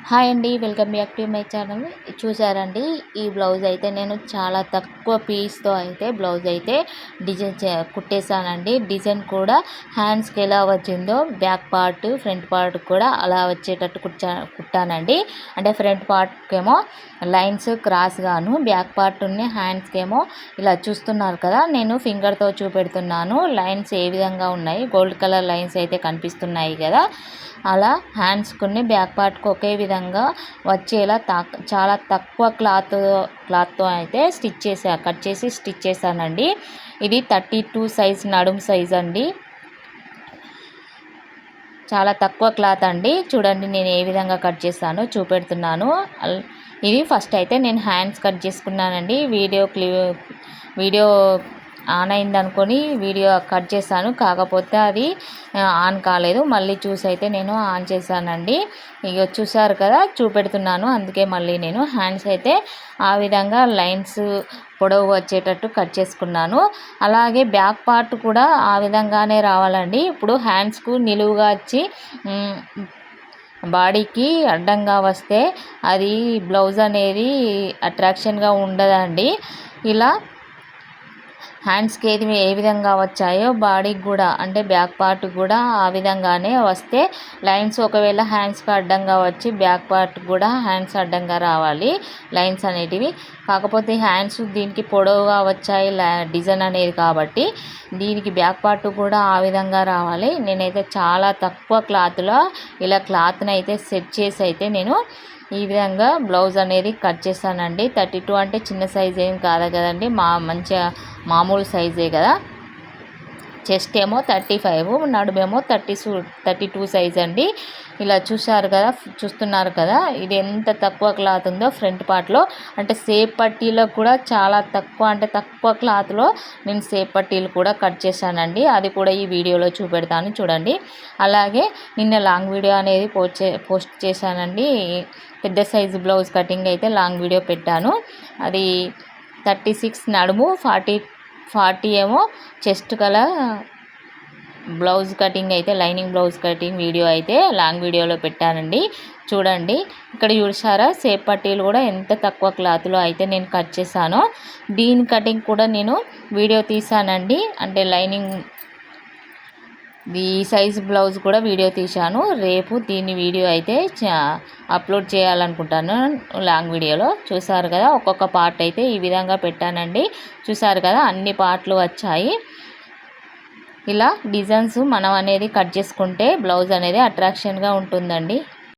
Hi అండి, welcome back to my channel. చూసారండి, ఈ బ్లౌజ్ అయితే నేను చాలా తక్కువ పీస్తో అయితే బ్లౌజ్ అయితే డిజైన్ కుట్టేశానండి. డిజైన్ కూడా హ్యాండ్స్కి ఎలా వచ్చిందో బ్యాక్ పార్ట్ ఫ్రంట్ పార్ట్ కూడా అలా వచ్చేటట్టు కుట్టానండి. అంటే ఫ్రంట్ పార్ట్కి ఏమో లైన్స్ క్రాస్ గాను, బ్యాక్ పార్ట్ ఉన్న హ్యాండ్స్కి ఏమో ఇలా చూస్తున్నారు కదా, నేను ఫింగర్తో చూపెడుతున్నాను. లైన్స్ ఏ విధంగా ఉన్నాయి, గోల్డ్ కలర్ లైన్స్ అయితే కనిపిస్తున్నాయి కదా, అలా హ్యాండ్స్కుని బ్యాక్ పార్ట్కి ఒకే విధంగా వచ్చేలా చాలా తక్కువ క్లాత్తో అయితే కట్ చేసి స్టిచ్ చేశానండి. ఇది 32 సైజ్ నడుము సైజ్ అండి. చాలా తక్కువ క్లాత్ అండి. చూడండి నేను ఏ విధంగా కట్ చేస్తానో చూపెడుతున్నాను. ఇది ఫస్ట్ అయితే నేను హ్యాండ్స్ కట్ చేసుకున్నానండి. వీడియో ఆన్ అయింది అనుకొని వీడియో కట్ చేశాను, కాకపోతే అది ఆన్ కాలేదు. మళ్ళీ చూసి అయితే నేను ఆన్ చేశానండి. ఇక చూసారు కదా, చూపెడుతున్నాను. అందుకే మళ్ళీ నేను హ్యాండ్స్ అయితే ఆ విధంగా లైన్స్ పొడవు వచ్చేటట్టు కట్ చేసుకున్నాను. అలాగే బ్యాక్ పార్ట్ కూడా ఆ విధంగానే రావాలండి. ఇప్పుడు హ్యాండ్స్కు నిలువుగా వచ్చి బాడీకి అడ్డంగా వస్తే అది బ్లౌజ్ అనేది అట్రాక్షన్గా ఉండదండి. ఇలా హ్యాండ్స్కి ఏ విధంగా వచ్చాయో బాడీకి కూడా, అంటే బ్యాక్ పార్ట్ కూడా ఆ విధంగానే వస్తే లైన్స్ ఒకవేళ హ్యాండ్స్కి అడ్డంగా వచ్చి బ్యాక్ పార్ట్ కూడా హ్యాండ్స్ అడ్డంగా రావాలి లైన్స్ అనేటివి. కాకపోతే హ్యాండ్స్ దీనికి పొడవుగా వచ్చాయి డిజైన్ అనేది, కాబట్టి దీనికి బ్యాక్ పార్ట్ కూడా ఆ విధంగా రావాలి. నేనైతే చాలా తక్కువ క్లాత్లో ఇలా క్లాత్ని అయితే సెట్ చేసి అయితే నేను ఈ విధంగా బ్లౌజ్ అనేది కట్ చేశానండి. 32 అంటే చిన్న సైజ్ ఏం కాదు కదండి, మంచిగా మామూలు సైజే కదా. చెస్ట్ ఏమో 35, నడుమేమో 32 సైజ్ అండి. ఇలా చూస్తున్నారు కదా, ఇది ఎంత తక్కువ క్లాత్ ఉందో ఫ్రంట్ పార్ట్లో. అంటే సేప్ పట్టీలో కూడా చాలా తక్కువ, అంటే తక్కువ క్లాత్లో నేను సేప్ పట్టీలు కూడా కట్ చేశానండి. అది కూడా ఈ వీడియోలో చూపెడతాను చూడండి. అలాగే నిన్న లాంగ్ వీడియో అనేది పోస్ట్ చేశానండి. పెద్ద సైజు బ్లౌజ్ కటింగ్ అయితే లాంగ్ వీడియో పెట్టాను. అది 36 నడుము, 40 ఏమో చెస్ట్ కలర్ బ్లౌజ్ కటింగ్ అయితే, లైనింగ్ బ్లౌజ్ కటింగ్ వీడియో అయితే లాంగ్ వీడియోలో పెట్టానండి. చూడండి, ఇక్కడ చూసారా సేప్ పట్టీలు కూడా ఎంత తక్కువ క్లాత్లో అయితే నేను కట్ చేశానో. దీని కటింగ్ కూడా నేను వీడియో తీసానండి. అంటే లైనింగ్ ఈ సైజ్ బ్లౌజ్ కూడా వీడియో తీశాను. రేపు దీని వీడియో అయితే అప్లోడ్ చేయాలనుకుంటాను లాంగ్ వీడియోలో. చూసారు కదా, ఒక్కొక్క పార్ట్ అయితే ఈ విధంగా పెట్టానండి. చూసారు కదా, అన్ని పార్ట్లు వచ్చాయి. ఇలా డిజైన్స్ మనం అనేది కట్ చేసుకుంటే బ్లౌజ్ అనేది అట్రాక్షన్గా ఉంటుందండి.